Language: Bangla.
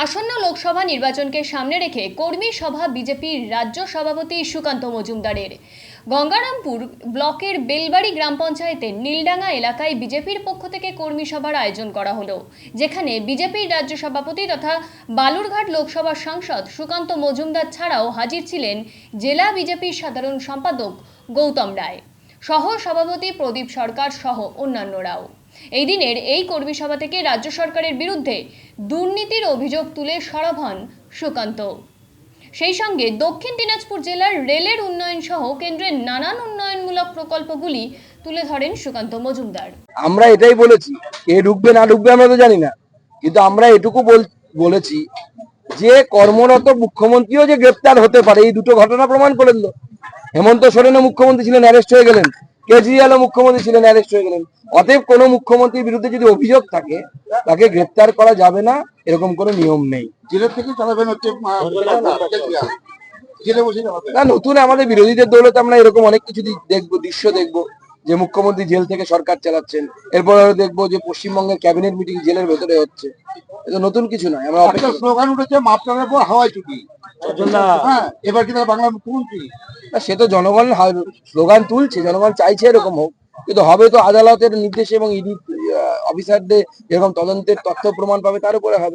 আসন্ন লোকসভা নির্বাচনকে সামনে রেখে কর্মী সভা বিজেপির রাজ্য সভাপতি সুকান্ত মজুমদারের। গঙ্গারামপুর ব্লকের বেলবাড়ি গ্রাম পঞ্চায়েতের নীলডাঙ্গা এলাকায় বিজেপির পক্ষ থেকে কর্মী সভার আয়োজন করা হলো, যেখানে বিজেপির রাজ্য সভাপতি তথা বালুরঘাট লোকসভার সাংসদ সুকান্ত মজুমদার ছাড়াও হাজির ছিলেন জেলা বিজেপির সাধারণ সম্পাদক গৌতম রায়, সহ সভাপতি প্রদীপ সরকার সহ অন্যান্যরাও। এই দিনের এই কর্মী সভা থেকে রাজ্য সরকারের বিরুদ্ধে দুর্নীতির অভিযোগ তুলে সরব হন সুকান্ত। সেই সঙ্গে দক্ষিণ দিনাজপুর জেলার রেলের উন্নয়ন সহ কেন্দ্রের নানান উন্নয়নমূলক প্রকল্পগুলি তুলে ধরেন সুকান্ত মজুমদার। আমরা এটাই বলেছি, কে ঢুকবে না ঢুকবে আমরা তো জানি না, কিন্তু আমরা এটুকু বলেছি যে কর্মরত মুখ্যমন্ত্রীও যে গ্রেপ্তার হতে পারে, এই দুটো ঘটনা প্রমাণ করে দিল। হেমন্ত সোরেনও মুখ্যমন্ত্রী ছিলেন, অ্যারেস্ট হয়ে গেলেন। কেজরিওয়ালও মুখ্যমন্ত্রী ছিলেন, অ্যারেস্ট হয়ে গেলেন। অতএব কোনো মুখ্যমন্ত্রীর বিরুদ্ধে যদি অভিযোগ থাকে তাকে গ্রেপ্তার করা যাবে না, এরকম কোনো নিয়ম নেই। জেলের থেকে চালাবেন হচ্ছে না, নতুন আমাদের বিরোধীদের দৌলতে আমরা এরকম অনেক কিছু দেখবো, দৃশ্য দেখবো যে মুখ্যমন্ত্রী জেল থেকে সরকার চালাচ্ছেন। এরপর দেখবো যে পশ্চিমবঙ্গের ক্যাবিনেট মিটিং জেলের ভেতরে হচ্ছে। এটা নতুন কিছু নয়। আমরা স্লোগান উঠেছে মাপটার পর হাওয়াই চুটি। হ্যাঁ, এবার কি তারা বাংলার মুখ্যমন্ত্রী? সে তো জনগণ স্লোগান তুলছে, জনগণ চাইছে এরকম হোক, কিন্তু হবে তো আদালতের নির্দেশে এবং ইডি অফিসারদের এরকম তদন্তের তথ্য প্রমাণ পাবে তার উপরে হবে।